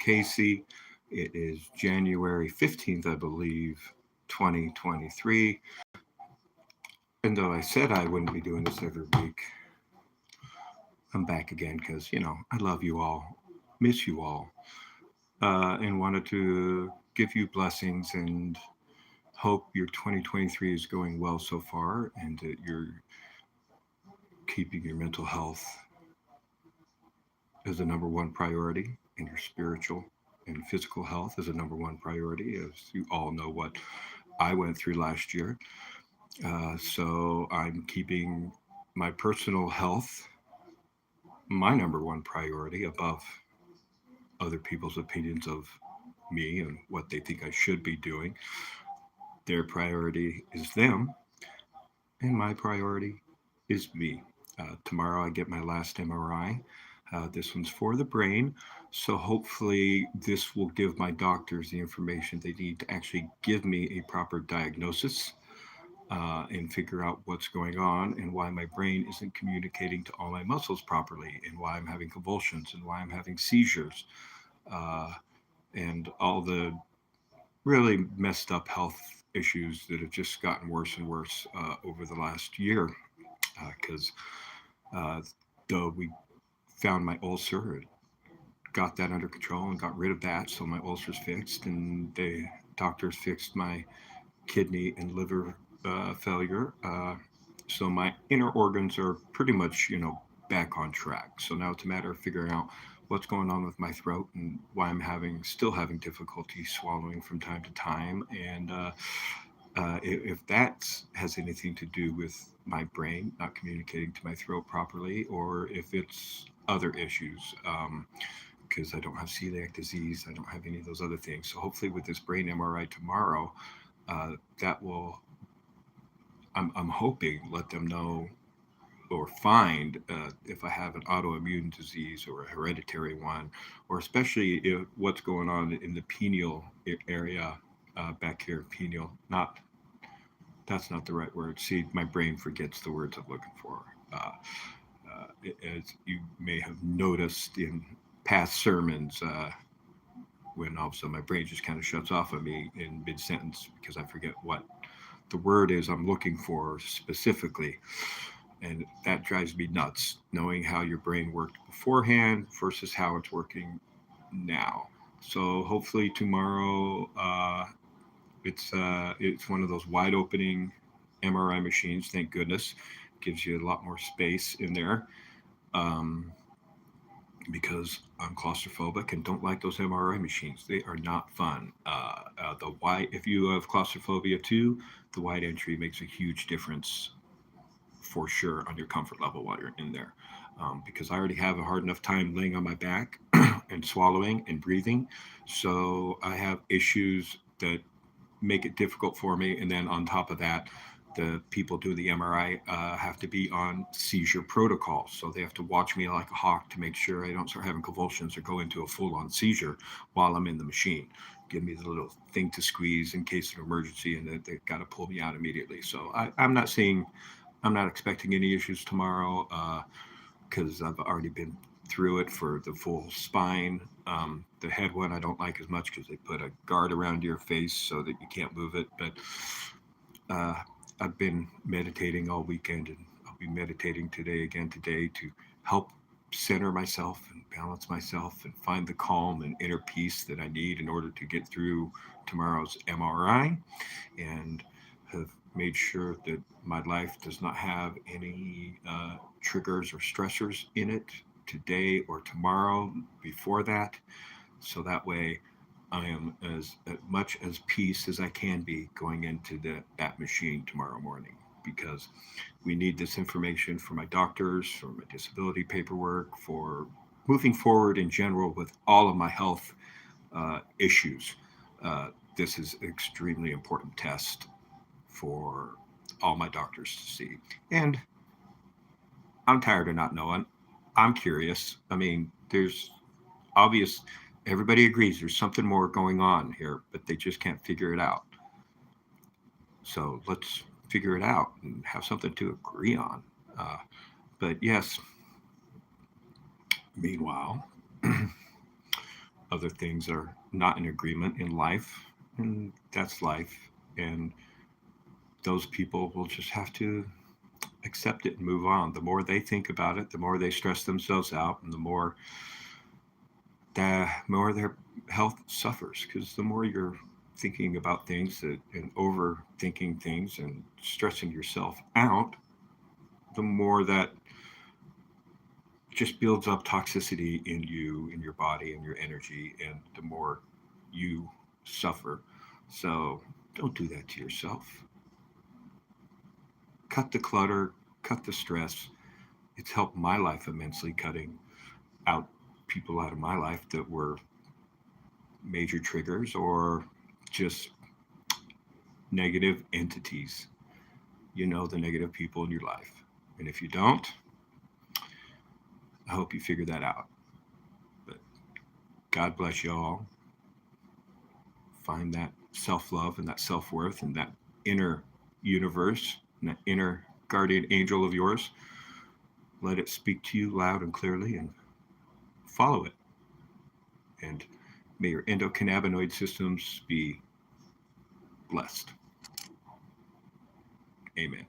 Casey. It is January 15th, I believe, 2023. And though I said I wouldn't be doing this every week, I'm back again because, I love you all, miss you all, and wanted to give you blessings and hope your 2023 is going well so far and that you're keeping your mental health as a number one priority and your spiritual and physical health as a number one priority. As you all know what I went through last year. So I'm keeping my personal health my number one priority above other people's opinions of me and what they think I should be doing. Their priority is them, and my priority is me. Tomorrow I get my last MRI. This one's for the brain. So hopefully, this will give my doctors the information they need to actually give me a proper diagnosis and figure out what's going on and why my brain isn't communicating to all my muscles properly and why I'm having convulsions and why I'm having seizures uh, and all the really messed up health issues that have just gotten worse and worse over the last year because though we found my ulcer, got that under control and got rid of that, so my ulcer's fixed, and the doctors fixed my kidney and liver failure. So my inner organs are pretty much, back on track. So now it's a matter of figuring out what's going on with my throat and why I'm still having difficulty swallowing from time to time, and if that has anything to do with my brain not communicating to my throat properly, or if it's other issues. Because I don't have celiac disease, I don't have any of those other things. So hopefully, with this brain MRI tomorrow, that will, I'm hoping, let them know or find if I have an autoimmune disease or a hereditary one, or especially if what's going on in the pineal area, back here, pineal. Not That's not the right word. See, my brain forgets the words I'm looking for. As you may have noticed in past sermons, when all of a sudden my brain just kind of shuts off of me in mid sentence because I forget what the word is I'm looking for specifically. And that drives me nuts, knowing how your brain worked beforehand versus how it's working now. So hopefully tomorrow, it's one of those wide opening MRI machines. Thank goodness, gives you a lot more space in there. Um, because I'm claustrophobic and don't like those MRI machines. They are not fun. If you have claustrophobia too, the wide entry makes a huge difference for sure on your comfort level while you're in there. Because I already have a hard enough time laying on my back and swallowing and breathing. So I have issues that make it difficult for me. And then on top of that, the people do the MRI have to be on seizure protocol. So they have to watch me like a hawk to make sure I don't start having convulsions or go into a full on seizure while I'm in the machine. Give me the little thing to squeeze in case of an emergency, and they've got to pull me out immediately. So I'm not expecting any issues tomorrow because I've already been through it for the full spine. The head one I don't like as much because they put a guard around your face so that you can't move it. But I've been meditating all weekend, and I'll be meditating today to help center myself and balance myself and find the calm and inner peace that I need in order to get through tomorrow's MRI, and have made sure that my life does not have any triggers or stressors in it today or tomorrow before that. So that way I am as much as peace as I can be going into that machine tomorrow morning, because we need this information for my doctors, for my disability paperwork, for moving forward in general with all of my health issues. This is an extremely important test for all my doctors to see. And I'm tired of not knowing. I'm curious. I mean, there's obvious, everybody agrees there's something more going on here, but they just can't figure it out. So let's figure it out and have something to agree on. But yes, meanwhile, other things are not in agreement in life, and that's life. And those people will just have to accept it and move on. The more they think about it, the more they stress themselves out, and the more their health suffers. Because the more you're thinking about things and overthinking things and stressing yourself out, the more that just builds up toxicity in you, in your body, and your energy, and the more you suffer. So don't do that to yourself. Cut the clutter, cut the stress. It's helped my life immensely, cutting out people out of my life that were major triggers or just negative entities. You know the negative people in your life. And if you don't, I hope you figure that out. But God bless you all. Find that self love and that self worth and that inner universe and that inner guardian angel of yours. Let it speak to you loud and clearly and follow it. And may your endocannabinoid systems be blessed. Amen.